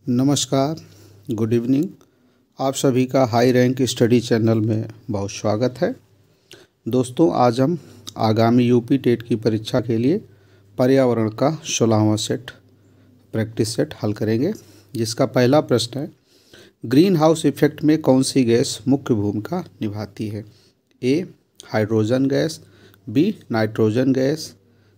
नमस्कार, good evening. आप सभी का हाई रैंक स्टडी चैनल में बहुत स्वागत है। दोस्तों, आज हम आगामी यूपी टेट की परीक्षा के लिए पर्यावरण का 16वां सेट प्रैक्टिस सेट हल करेंगे, जिसका पहला प्रश्न है, ग्रीन हाउस इफेक्ट में कौन सी गैस मुख्य भूमिका निभाती है? A hydrogen gas, B nitrogen gas,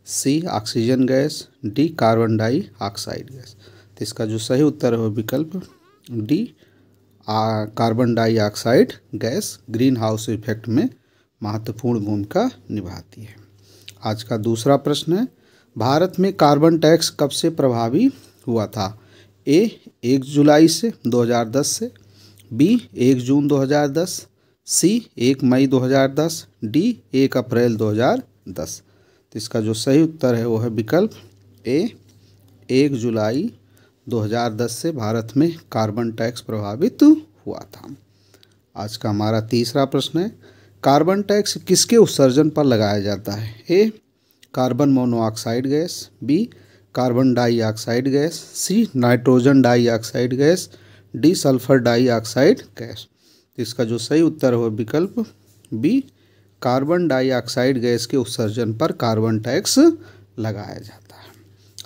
C oxygen gas, D carbon dioxide gas. तो इसका जो सही उत्तर है वो विकल्प D carbon dioxide gas greenhouse effect में महत्वपूर्ण भूमिका निभाती है। आज का दूसरा प्रश्न है, भारत में कार्बन टैक्स कब से प्रभावी हुआ था? ए 1 जुलाई से 2010 से, बी 1 जून 2010, सी 1 मई 2010, डी 1 अप्रैल 2010। तो इसका जो सही उत्तर है वो है विकल्प ए 1 जुलाई 2010 से भारत में कार्बन टैक्स प्रभावित हुआ था। आज का हमारा तीसरा प्रश्न है, कार्बन टैक्स किसके उत्सर्जन पर लगाया जाता है? A carbon monoxide gas, B carbon dioxide gas, C nitrogen dioxide gas, D sulphur dioxide gas. तो इसका जो सही उत्तर है विकल्प बी कार्बन डाइऑक्साइड गैस के उत्सर्जन पर कार्बन टैक्स लगाया जाता है।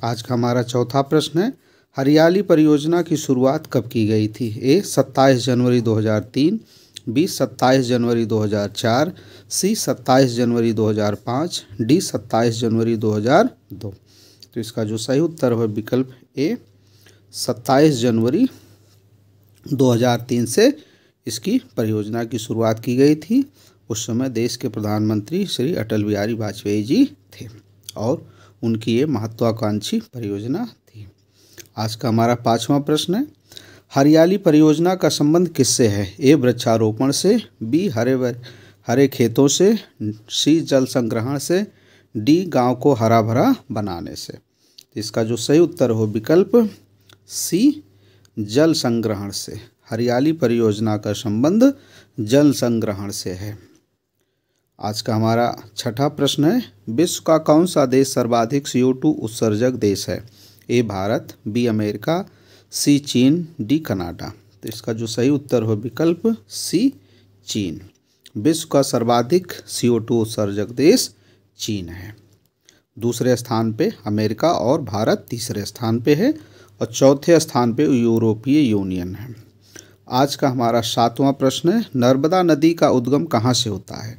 आज का हमारा चौथा प्रश्न है, हरियाली परियोजना की शुरुआत कब की गई थी? ए 27 जनवरी 2003, बी 27 जनवरी 2004, सी 27 जनवरी 2005, डी 27 जनवरी 2002। तो इसका जो सही उत्तर है विकल्प ए 27 जनवरी 2003 से इसकी परियोजना की शुरुआत की गई थी। उस समय देश के प्रधानमंत्री श्री अटल बिहारी वाजपेयी जी थे और उनकी ये महत्वाकांक्षी परियोजना थी। आज का हमारा पांचवा प्रश्न है, हरियाली परियोजना का संबंध किससे है? ए वृक्षारोपण से, बी हरे खेतों से, सी जल संग्रहण से, डी गांव को हरा भरा बनाने से। इसका जो सही उत्तर हो विकल्प सी जल संग्रहण से। हरियाली परियोजना का संबंध जल संग्रहण से है। आज का हमारा छठा प्रश्न है, विश्व का कौन सा देश सर्वाधिक CO2 उत्सर्जक देश है? ए भारत, बी अमेरिका, सी चीन, डी कनाडा। तो इसका जो सही उत्तर हो विकल्प सी चीन। विश्व का सर्वाधिक CO2 उत्सर्जक देश चीन है। दूसरे स्थान पे अमेरिका और भारत तीसरे स्थान पे है और चौथे स्थान पे यूरोपीय यूनियन है। आज का हमारा सातवां प्रश्न है, नर्मदा नदी का उद्गम कहाँ से होता है?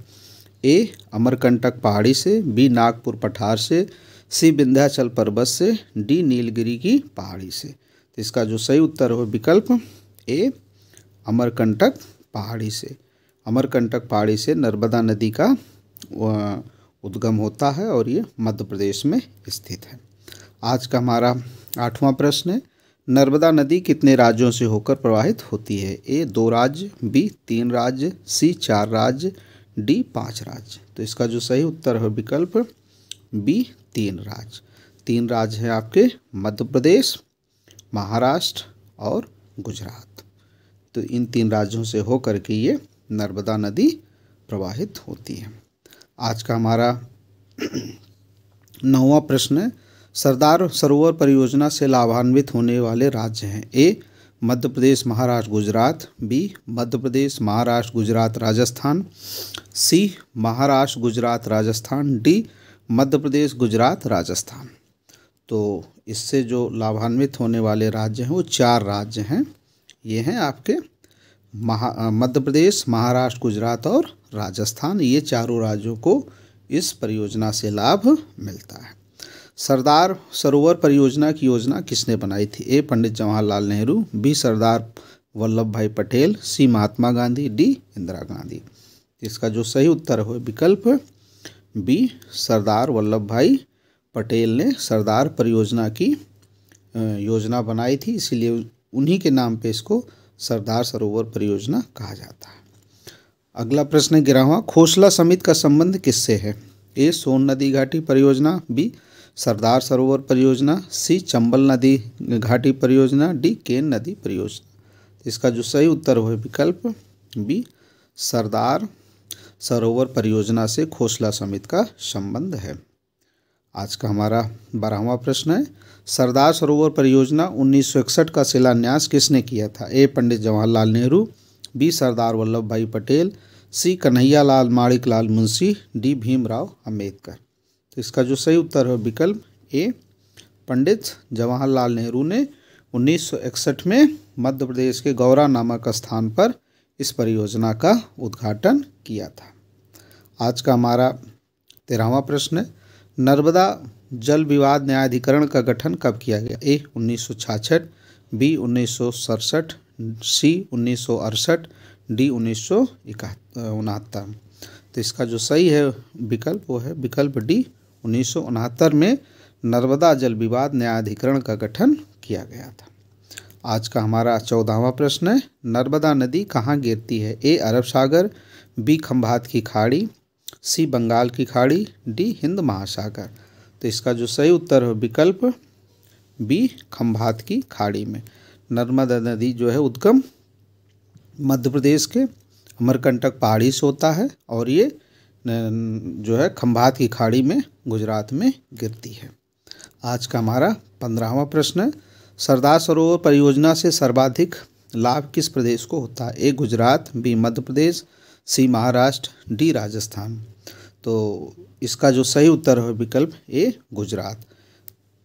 ए अमरकंटक पहाड़ी से, बी नागपुर पठार से, सी विंध्याचल पर्वत से, डी नीलगिरी की पहाड़ी से। तो इसका जो सही उत्तर हो विकल्प ए अमरकंटक पहाड़ी से। अमरकंटक पहाड़ी से नर्मदा नदी का उद्गम होता है और ये मध्य प्रदेश में स्थित है। आज का हमारा आठवां प्रश्न है, नर्मदा नदी कितने राज्यों से होकर प्रवाहित होती है? ए 2 राज्य, बी 3 राज्य, सी 4 राज्य, डी 5 राज्य। तो इसका जो सही उत्तर है विकल्प बी 3 राज्य। 3 राज्य हैं आपके मध्य प्रदेश, महाराष्ट्र और गुजरात। तो इन 3 राज्यों से होकर के ये नर्मदा नदी प्रवाहित होती है। आज का हमारा 9वां प्रश्न है, सरदार सरोवर परियोजना से लाभान्वित होने वाले राज्य हैं? ए मध्य प्रदेश, महाराष्ट्र, गुजरात, बी मध्य प्रदेश, महाराष्ट्र, गुजरात, राजस्थान, सी महाराष्ट्र, गुजरात, राजस्थान, डी मध्य प्रदेश, गुजरात, राजस्थान। तो इससे जो लाभान्वित होने वाले राज्य हैं वो 4 राज्य हैं। ये हैं आपके मध्य प्रदेश, महाराष्ट्र, गुजरात और राजस्थान। ये चारों राज्यों को इस परियोजना से लाभ मिलता है। सरदार सरोवर परियोजना की योजना किसने बनाई थी? ए पंडित जवाहरलाल नेहरू, बी सरदार वल्लभ भाई पटेल, सी महात्मा गांधी, डी इंदिरा गांधी। इसका जो सही उत्तर हो विकल्प बी सरदार वल्लभ भाई पटेल ने सरदार परियोजना की योजना बनाई थी, इसीलिए उन्हीं के नाम पे इसको सरदार सरोवर परियोजना कहा जाता है। अगला प्रश्न 11वां, खोसला समिति का संबंध किससे है? ए सोन नदी घाटी परियोजना, बी सरदार सरोवर परियोजना, सी चंबल नदी घाटी परियोजना, डी केन नदी परियोजना। इसका जो सही उत्तर हो विकल्प बी सरदार सरोवर परियोजना से खोसला समिति का संबंध है। आज का हमारा 12वां प्रश्न है, सरदार सरोवर परियोजना 1961 का शिलान्यास किसने किया था? ए पंडित जवाहरलाल नेहरू, बी सरदार वल्लभ भाई पटेल, सी कन्हैया लाल माणिक लाल मुंशी, डी भीमराव अंबेडकर। तो इसका जो सही उत्तर है विकल्प ए पंडित जवाहरलाल नेहरू ने 1961 में मध्य प्रदेश के गौरा नामक स्थान पर इस परियोजना का उद्घाटन किया था। आज का हमारा 13वां प्रश्न है, नर्मदा जल विवाद न्यायाधिकरण का गठन कब किया गया? ए 1966, बी 1967, सी 1968, डी 1969। तो इसका जो सही है विकल्प वो है विकल्प डी 1969 में नर्मदा जल विवाद न्यायाधिकरण का गठन किया गया था। आज का हमारा 14वां प्रश्न है, नर्मदा नदी कहाँ गिरती है? ए अरब सागर, बी खंभात की खाड़ी, सी बंगाल की खाड़ी, डी हिंद महासागर। तो इसका जो सही उत्तर है विकल्प बी खंभात की खाड़ी में। नर्मदा नदी जो है उद्गम मध्य प्रदेश के अमरकंटक पहाड़ी से होता है और ये जो है खंभात की खाड़ी में गुजरात में गिरती है। आज का हमारा 15वां प्रश्न है, सरदार सरोवर परियोजना से सर्वाधिक लाभ किस प्रदेश को होता है? ए गुजरात, बी मध्य प्रदेश, सी महाराष्ट्र, डी राजस्थान। तो इसका जो सही उत्तर है विकल्प ए गुजरात।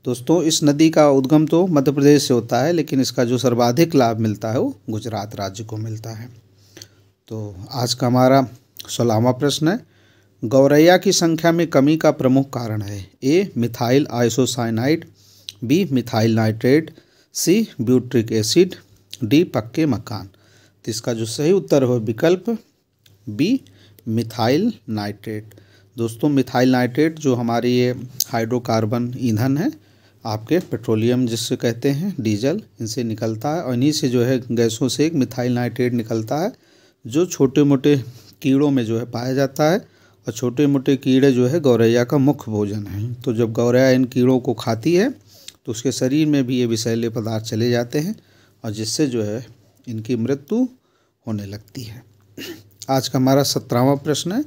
दोस्तों इस नदी का उद्गम तो मध्य प्रदेश से होता है, लेकिन इसका जो सर्वाधिक लाभ मिलता है वो गुजरात राज्य को मिलता है। तो आज का हमारा 16वां प्रश्न है, गौरैया की संख्या में कमी का प्रमुख कारण है? A methyl isocyanide, B methyl nitrate, C butyric acid, D पक्के मकान। तो इसका जो सही उत्तर है विकल्प बी मिथाइल नाइट्रेट। दोस्तों मिथाइल नाइट्रेट जो हमारी ये हाइड्रोकार्बन ईंधन है, आपके पेट्रोलियम जिससे कहते हैं डीजल, इनसे निकलता है और इन्हीं से जो है गैसों से एक मिथाइल नाइट्रेट निकलता है जो छोटे मोटे कीड़ों में जो है पाया जाता है और छोटे मोटे कीड़े जो है गौरैया का मुख्य भोजन है। तो जब गौरैया इन कीड़ों को खाती है तो उसके शरीर में भी ये विषैले पदार्थ चले जाते हैं और जिससे जो है इनकी मृत्यु होने लगती है। आज का हमारा 17वां प्रश्न है,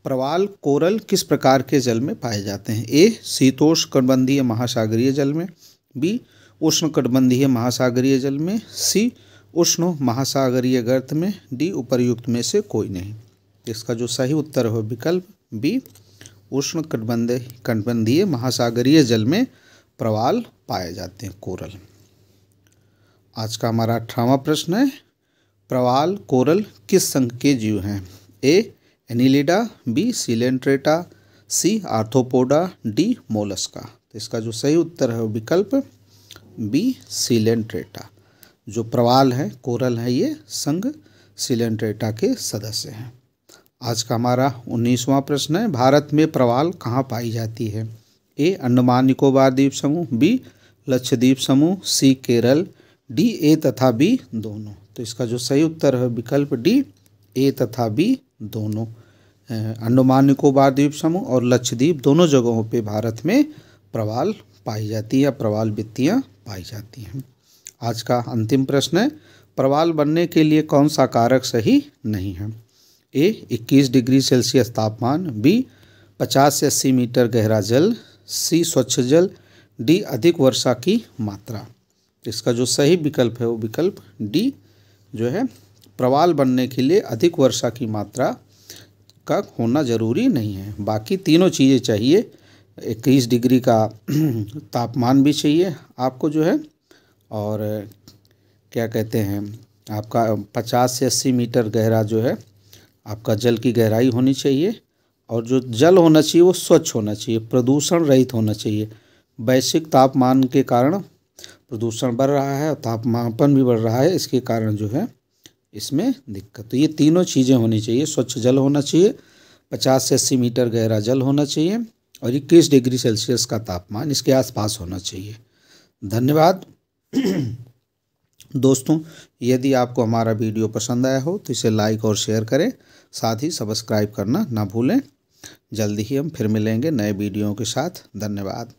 प्रवाल कोरल किस प्रकार के जल में पाए जाते हैं? ए शीतोष्णकटिबंधीय महासागरीय जल में, बी उष्णकटिबंधीय महासागरीय जल में, सी उष्ण महासागरीय गर्त में, डी उपर्युक्त में से कोई नहीं। इसका जो सही उत्तर है विकल्प बी उष्णकटिबंधीय महासागरीय जल में प्रवाल पाए जाते हैं कोरल। आज का हमारा 18वां प्रश्न है, प्रवाल कोरल किस संघ के जीव हैं? ए एनिलिडा, बी सिलेंट्रेटा, सी आर्थ्रोपोडा, डी मोलस्का। तो इसका जो सही उत्तर है विकल्प बी सिलेंट्रेटा। जो प्रवाल है कोरल है ये संघ सिलेंट्रेटा के सदस्य हैं। आज का हमारा 19वां प्रश्न है, भारत में प्रवाल कहाँ पाई जाती है? ए अंडमान निकोबार द्वीप समूह, बी लक्षद्वीप समूह, सी केरल, डी ए तथा बी दोनों। तो इसका जो सही उत्तर है विकल्प डी ए तथा बी दोनों। अंडमान निकोबार द्वीप समूह और लक्षद्वीप दोनों जगहों पे भारत में प्रवाल पाई जाती है, प्रवाल वित्तियाँ पाई जाती हैं। आज का अंतिम प्रश्न है, प्रवाल बनने के लिए कौन सा कारक सही नहीं है? ए 21 डिग्री सेल्सियस तापमान, बी 50 से 80 मीटर गहरा जल, सी स्वच्छ जल, डी अधिक वर्षा की मात्रा। इसका जो सही विकल्प है वो विकल्प डी जो है प्रवाल बनने के लिए अधिक वर्षा की मात्रा का होना ज़रूरी नहीं है। बाकी तीनों चीज़ें चाहिए, 21 डिग्री का तापमान भी चाहिए आपको जो है, और क्या कहते हैं आपका 50 से 80 मीटर गहरा जो है आपका जल की गहराई होनी चाहिए, और जो जल होना चाहिए वो स्वच्छ होना चाहिए, प्रदूषण रहित होना चाहिए। वैश्विक तापमान के कारण प्रदूषण बढ़ रहा है और तापमान भी बढ़ रहा है, इसके कारण जो है इसमें दिक्कत। तो ये तीनों चीज़ें होनी चाहिए, स्वच्छ जल होना चाहिए, 50 से 80 मीटर गहरा जल होना चाहिए और 21 डिग्री सेल्सियस का तापमान इसके आसपास होना चाहिए। धन्यवाद। दोस्तों यदि आपको हमारा वीडियो पसंद आया हो तो इसे लाइक और शेयर करें, साथ ही सब्सक्राइब करना ना भूलें। जल्दी ही हम फिर मिलेंगे नए वीडियो के साथ। धन्यवाद।